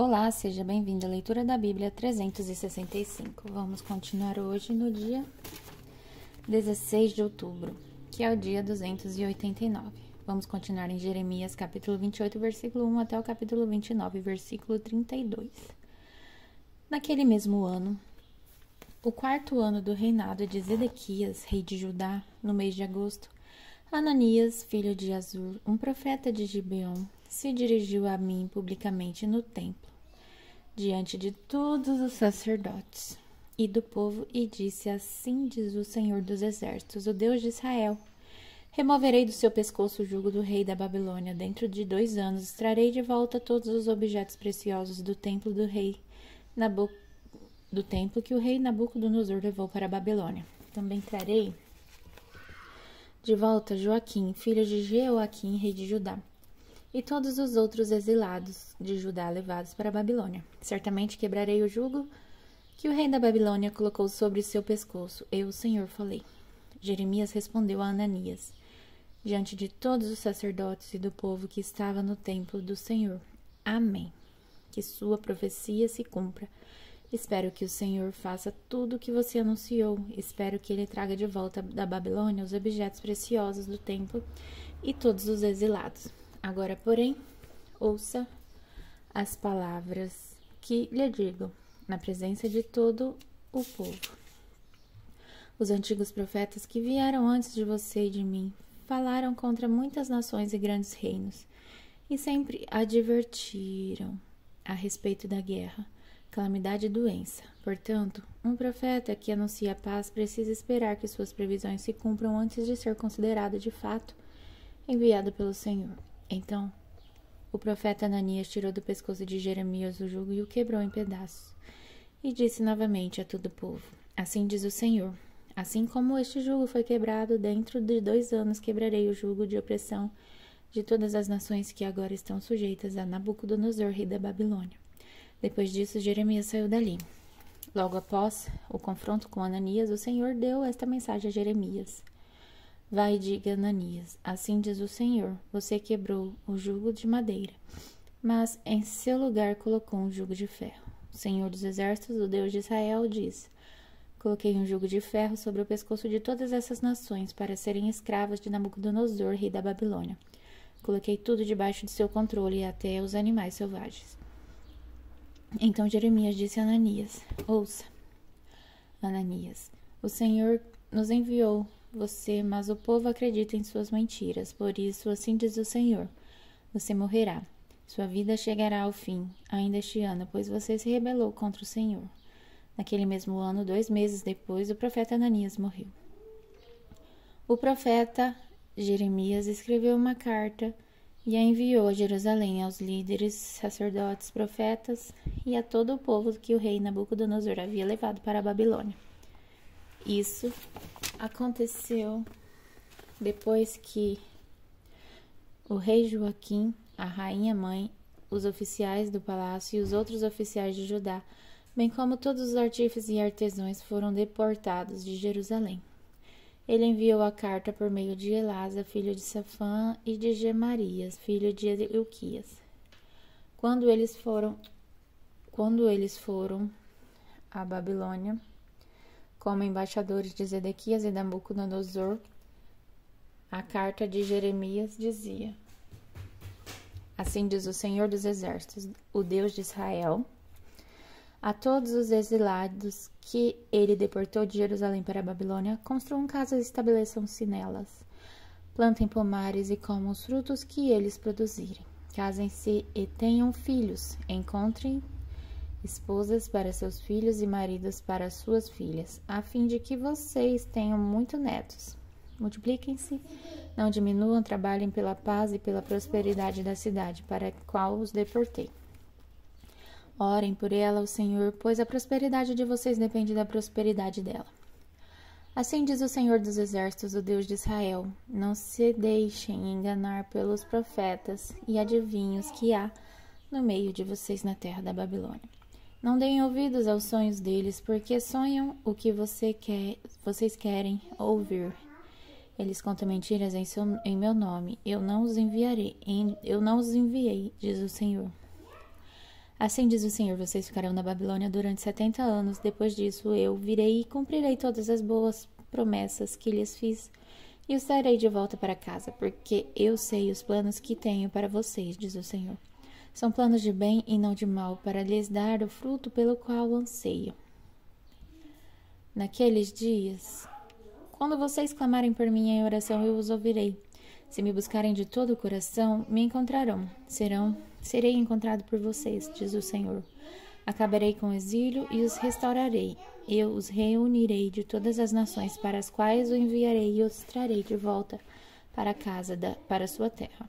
Olá, seja bem-vindo à leitura da Bíblia 365. Vamos continuar hoje no dia 16 de outubro, que é o dia 289. Vamos continuar em Jeremias capítulo 28, versículo 1 até o capítulo 29, versículo 32. Naquele mesmo ano, o quarto ano do reinado de Zedequias, rei de Judá, no mês de agosto, Ananias, filho de Azur, um profeta de Gibeon, se dirigiu a mim publicamente no templo, diante de todos os sacerdotes e do povo, e disse: Assim diz o Senhor dos Exércitos, o Deus de Israel: removerei do seu pescoço o jugo do rei da Babilônia. Dentro de 2 anos trarei de volta todos os objetos preciosos do templo que o rei Nabucodonosor levou para a Babilônia. Também trarei de volta Joaquim, filho de Jeoaquim, rei de Judá, e todos os outros exilados de Judá levados para a Babilônia. Certamente quebrarei o jugo que o rei da Babilônia colocou sobre seu pescoço. Eu, o Senhor, falei. Jeremias respondeu a Ananias, diante de todos os sacerdotes e do povo que estava no templo do Senhor: Amém. Que sua profecia se cumpra. Espero que o Senhor faça tudo o que você anunciou. Espero que ele traga de volta da Babilônia os objetos preciosos do templo e todos os exilados. Agora, porém, ouça as palavras que lhe digo, na presença de todo o povo. Os antigos profetas que vieram antes de você e de mim falaram contra muitas nações e grandes reinos, e sempre advertiram a respeito da guerra, calamidade e doença. Portanto, um profeta que anuncia a paz precisa esperar que suas previsões se cumpram antes de ser considerado de fato enviado pelo Senhor. Então, o profeta Ananias tirou do pescoço de Jeremias o jugo e o quebrou em pedaços. E disse novamente a todo o povo: Assim diz o Senhor: assim como este jugo foi quebrado, dentro de 2 anos quebrarei o jugo de opressão de todas as nações que agora estão sujeitas a Nabucodonosor, rei da Babilônia. Depois disso, Jeremias saiu dali. Logo após o confronto com Ananias, o Senhor deu esta mensagem a Jeremias: Vai e diga a Ananias: assim diz o Senhor, você quebrou o jugo de madeira, mas em seu lugar colocou um jugo de ferro. O Senhor dos Exércitos, o Deus de Israel, diz: Coloquei um jugo de ferro sobre o pescoço de todas essas nações para serem escravas de Nabucodonosor, rei da Babilônia. Coloquei tudo debaixo de seu controle, até os animais selvagens. Então Jeremias disse a Ananias: Ouça, Ananias, o Senhor nos enviou você, mas o povo acredita em suas mentiras. Por isso, assim diz o Senhor: você morrerá. Sua vida chegará ao fim, ainda este ano, pois você se rebelou contra o Senhor. Naquele mesmo ano, 2 meses depois, o profeta Ananias morreu. O profeta Jeremias escreveu uma carta e a enviou a Jerusalém aos líderes, sacerdotes, profetas e a todo o povo que o rei Nabucodonosor havia levado para a Babilônia. Isso aconteceu depois que o rei Joaquim, a rainha mãe, os oficiais do palácio e os outros oficiais de Judá, bem como todos os artífices e artesãos, foram deportados de Jerusalém. Ele enviou a carta por meio de Elasa, filho de Safã, e de Gemarias, filho de Ilquias. Quando eles foram à Babilônia, como embaixadores de Zedequias e Nabucodonosor, a carta de Jeremias dizia: Assim diz o Senhor dos Exércitos, o Deus de Israel, a todos os exilados que ele deportou de Jerusalém para a Babilônia: construam casas e estabeleçam-se nelas. Plantem pomares e comam os frutos que eles produzirem. Casem-se e tenham filhos. Encontrem esposas para seus filhos e maridos para suas filhas, a fim de que vocês tenham muitos netos. Multipliquem-se, não diminuam, trabalhem pela paz e pela prosperidade da cidade para a qual os deportei. Orem por ela ao Senhor, pois a prosperidade de vocês depende da prosperidade dela. Assim diz o Senhor dos Exércitos, o Deus de Israel: não se deixem enganar pelos profetas e adivinhos que há no meio de vocês na terra da Babilônia. Não deem ouvidos aos sonhos deles, porque sonham o que vocês querem ouvir. Eles contam mentiras em meu nome. Eu não os enviei, diz o Senhor. Assim diz o Senhor, vocês ficarão na Babilônia durante 70 anos. Depois disso eu virei e cumprirei todas as boas promessas que lhes fiz e os trarei de volta para casa, porque eu sei os planos que tenho para vocês, diz o Senhor. São planos de bem e não de mal, para lhes dar o fruto pelo qual anseio. Naqueles dias, quando vocês clamarem por mim em oração, eu os ouvirei. Se me buscarem de todo o coração, me encontrarão. Serei encontrado por vocês, diz o Senhor. Acabarei com o exílio e os restaurarei. Eu os reunirei de todas as nações para as quais o enviarei e os trarei de volta para para a sua terra.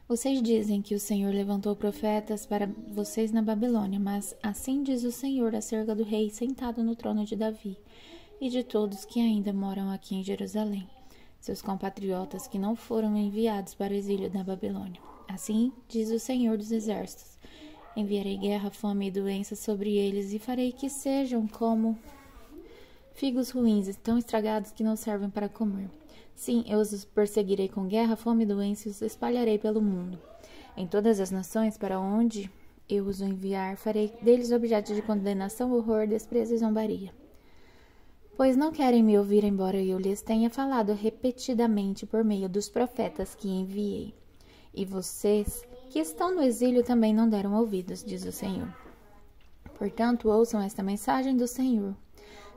Vocês dizem que o Senhor levantou profetas para vocês na Babilônia, mas assim diz o Senhor acerca do rei sentado no trono de Davi e de todos que ainda moram aqui em Jerusalém, seus compatriotas que não foram enviados para o exílio da Babilônia. Assim diz o Senhor dos Exércitos: enviarei guerra, fome e doença sobre eles e farei que sejam como figos ruins, tão estragados que não servem para comer. Sim, eu os perseguirei com guerra, fome e doença e os espalharei pelo mundo. Em todas as nações para onde eu os enviar, farei deles objeto de condenação, horror, desprezo e zombaria. Pois não querem me ouvir, embora eu lhes tenha falado repetidamente por meio dos profetas que enviei. E vocês, que estão no exílio, também não deram ouvidos, diz o Senhor. Portanto, ouçam esta mensagem do Senhor.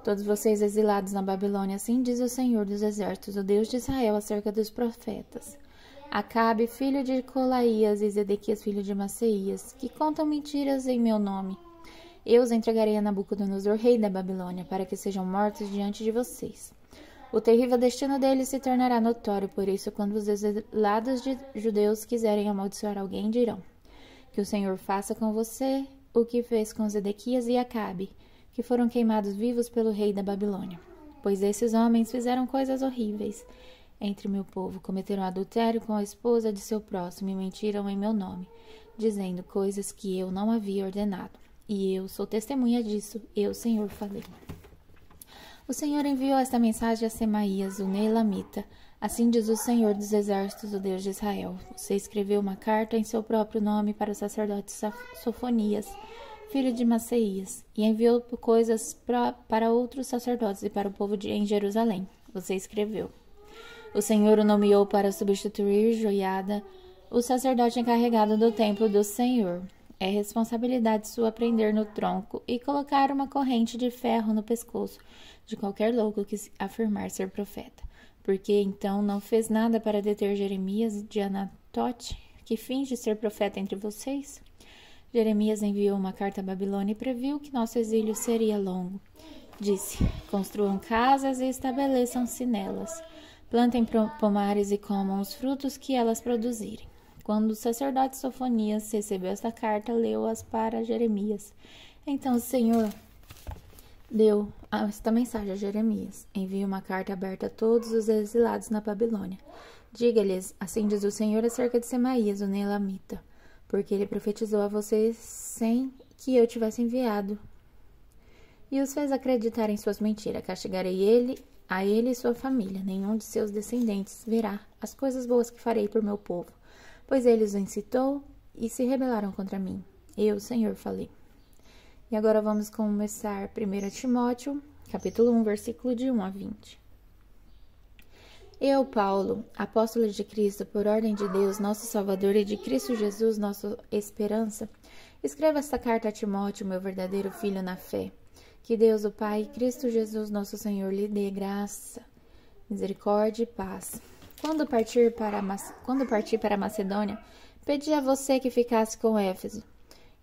Todos vocês exilados na Babilônia, assim diz o Senhor dos Exércitos, o Deus de Israel, acerca dos profetas. Acabe, filho de Colaías, e Zedequias, filho de Maceias, que contam mentiras em meu nome. Eu os entregarei a Nabucodonosor, rei da Babilônia, para que sejam mortos diante de vocês. O terrível destino deles se tornará notório, por isso, quando os exilados judeus quiserem amaldiçoar alguém, dirão: que o Senhor faça com você o que fez com Zedequias e Acabe, que foram queimados vivos pelo rei da Babilônia. Pois esses homens fizeram coisas horríveis entre o meu povo, cometeram adultério com a esposa de seu próximo e mentiram em meu nome, dizendo coisas que eu não havia ordenado. E eu sou testemunha disso, eu, Senhor, falei. O Senhor enviou esta mensagem a Semaías, o Neelamita. Assim diz o Senhor dos Exércitos, o Deus de Israel. Você escreveu uma carta em seu próprio nome para o sacerdote Sofonias, filho de Maceias, e enviou coisas para outros sacerdotes e para o povo em Jerusalém. Você escreveu: o Senhor o nomeou para substituir Joiada, o sacerdote encarregado do templo do Senhor. É responsabilidade sua prender no tronco e colocar uma corrente de ferro no pescoço de qualquer louco que afirmar ser profeta. Porque então não fez nada para deter Jeremias de Anatote, que finge ser profeta entre vocês? Jeremias enviou uma carta à Babilônia e previu que nosso exílio seria longo. Disse: construam casas e estabeleçam-se nelas. Plantem pomares e comam os frutos que elas produzirem. Quando o sacerdote Sofonias recebeu esta carta, leu-as para Jeremias. Então o Senhor deu esta mensagem a Jeremias: envie uma carta aberta a todos os exilados na Babilônia. Diga-lhes: assim diz o Senhor acerca de Semaías, o Neelamita, porque ele profetizou a vocês sem que eu tivesse enviado, e os fez acreditar em suas mentiras. Castigarei a ele e sua família. Nenhum de seus descendentes verá as coisas boas que farei por meu povo, pois ele os incitou e se rebelaram contra mim. Eu, Senhor, falei. E agora vamos começar 1 Timóteo, capítulo 1, versículo de 1 a 20. Eu, Paulo, apóstolo de Cristo, por ordem de Deus, nosso Salvador, e de Cristo Jesus, nossa esperança, escrevo esta carta a Timóteo, meu verdadeiro filho na fé. Que Deus, o Pai, e Cristo Jesus, nosso Senhor, lhe dê graça, misericórdia e paz. Quando partir para a Macedônia, pedi a você que ficasse com Éfeso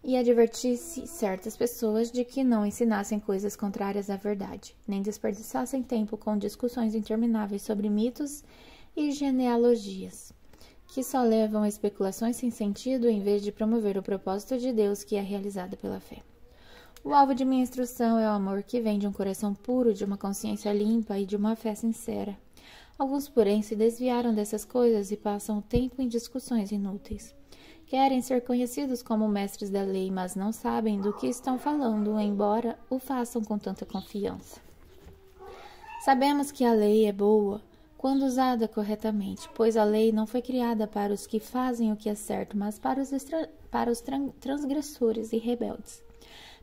e advertisse certas pessoas de que não ensinassem coisas contrárias à verdade, nem desperdiçassem tempo com discussões intermináveis sobre mitos e genealogias, que só levam a especulações sem sentido em vez de promover o propósito de Deus que é realizado pela fé. O alvo de minha instrução é o amor que vem de um coração puro, de uma consciência limpa e de uma fé sincera. Alguns, porém, se desviaram dessas coisas e passam o tempo em discussões inúteis. Querem ser conhecidos como mestres da lei, mas não sabem do que estão falando, embora o façam com tanta confiança. Sabemos que a lei é boa quando usada corretamente, pois a lei não foi criada para os que fazem o que é certo, mas para os transgressores e rebeldes,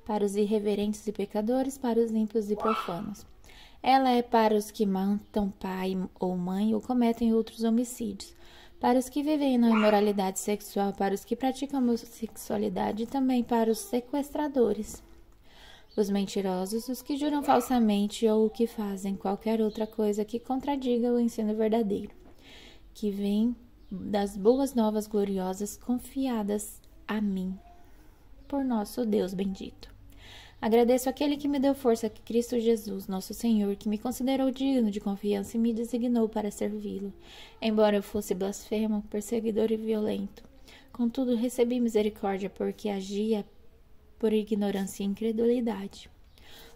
para os irreverentes e pecadores, para os ímpios e profanos. Ela é para os que matam pai ou mãe ou cometem outros homicídios, para os que vivem na imoralidade sexual, para os que praticam homossexualidade e também para os sequestradores, os mentirosos, os que juram falsamente ou que fazem qualquer outra coisa que contradiga o ensino verdadeiro, que vem das boas novas gloriosas confiadas a mim, por nosso Deus bendito. Agradeço aquele que me deu força, Cristo Jesus, nosso Senhor, que me considerou digno de confiança e me designou para servi-lo. Embora eu fosse blasfemo, perseguidor e violento, contudo recebi misericórdia porque agia por ignorância e incredulidade.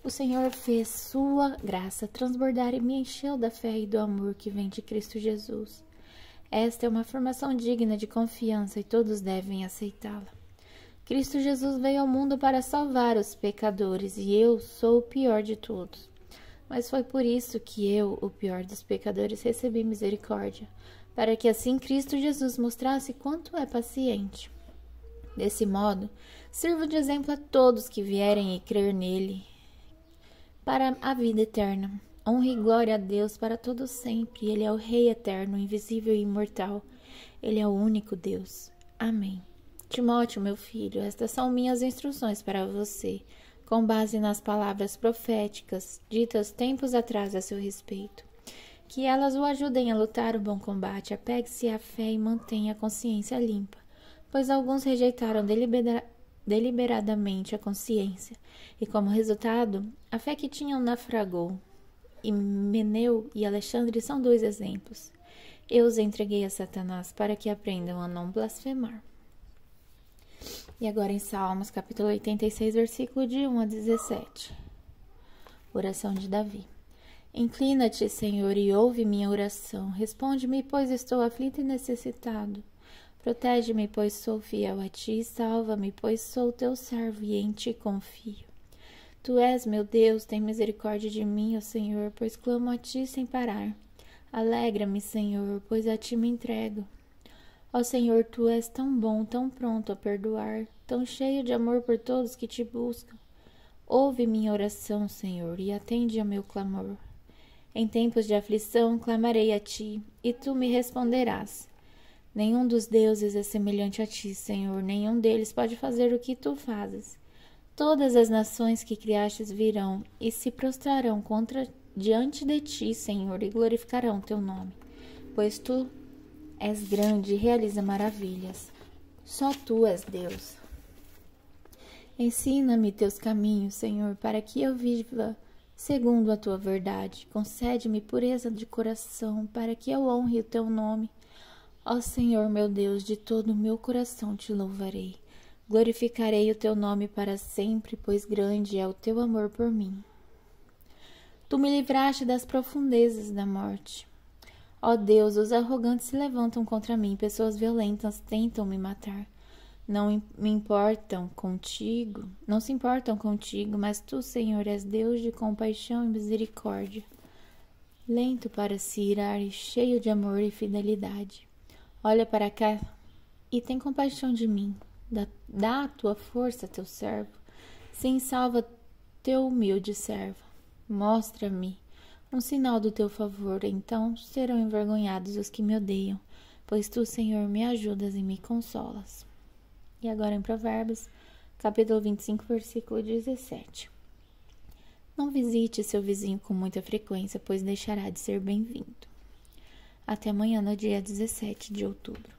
O Senhor fez sua graça transbordar e me encheu da fé e do amor que vem de Cristo Jesus. Esta é uma afirmação digna de confiança e todos devem aceitá-la. Cristo Jesus veio ao mundo para salvar os pecadores e eu sou o pior de todos. Mas foi por isso que eu, o pior dos pecadores, recebi misericórdia, para que assim Cristo Jesus mostrasse quanto é paciente. Desse modo, sirvo de exemplo a todos que vierem e crer nele para a vida eterna. Honra e glória a Deus para todo sempre. Ele é o Rei eterno, invisível e imortal. Ele é o único Deus. Amém. Timóteo, meu filho, estas são minhas instruções para você, com base nas palavras proféticas ditas tempos atrás a seu respeito. Que elas o ajudem a lutar o bom combate, apegue-se à fé e mantenha a consciência limpa, pois alguns rejeitaram deliberadamente a consciência, e como resultado, a fé que tinham naufragou. Himeneu e Alexandre são dois exemplos. Eu os entreguei a Satanás para que aprendam a não blasfemar. E agora em Salmos, capítulo 86, versículo de 1 a 17. Oração de Davi. Inclina-te, Senhor, e ouve minha oração. Responde-me, pois estou aflito e necessitado. Protege-me, pois sou fiel a ti. Salva-me, pois sou teu servo e em ti confio. Tu és meu Deus, tem misericórdia de mim, ó Senhor, pois clamo a ti sem parar. Alegra-me, Senhor, pois a ti me entrego. Ó Senhor, tu és tão bom, tão pronto a perdoar, tão cheio de amor por todos que te buscam. Ouve minha oração, Senhor, e atende ao meu clamor. Em tempos de aflição, clamarei a ti, e tu me responderás. Nenhum dos deuses é semelhante a ti, Senhor, nenhum deles pode fazer o que tu fazes. Todas as nações que criastes virão e se prostrarão diante de ti, Senhor, e glorificarão teu nome, pois tu és grande e realiza maravilhas. Só tu és Deus. Ensina-me teus caminhos, Senhor, para que eu viva segundo a tua verdade. Concede-me pureza de coração, para que eu honre o teu nome. Ó Senhor, meu Deus, de todo o meu coração te louvarei. Glorificarei o teu nome para sempre, pois grande é o teu amor por mim. Tu me livraste das profundezas da morte. Ó Deus, os arrogantes se levantam contra mim, pessoas violentas tentam me matar. Não se importam contigo, mas tu, Senhor, és Deus de compaixão e misericórdia, lento para se irar e cheio de amor e fidelidade. Olha para cá e tem compaixão de mim. Dá a tua força a teu servo. Sim, salva teu humilde servo. Mostra-me um sinal do teu favor, então serão envergonhados os que me odeiam, pois tu, Senhor, me ajudas e me consolas. E agora em Provérbios, capítulo 25, versículo 17. Não visite seu vizinho com muita frequência, pois deixará de ser bem-vindo. Até amanhã, no dia 17 de outubro.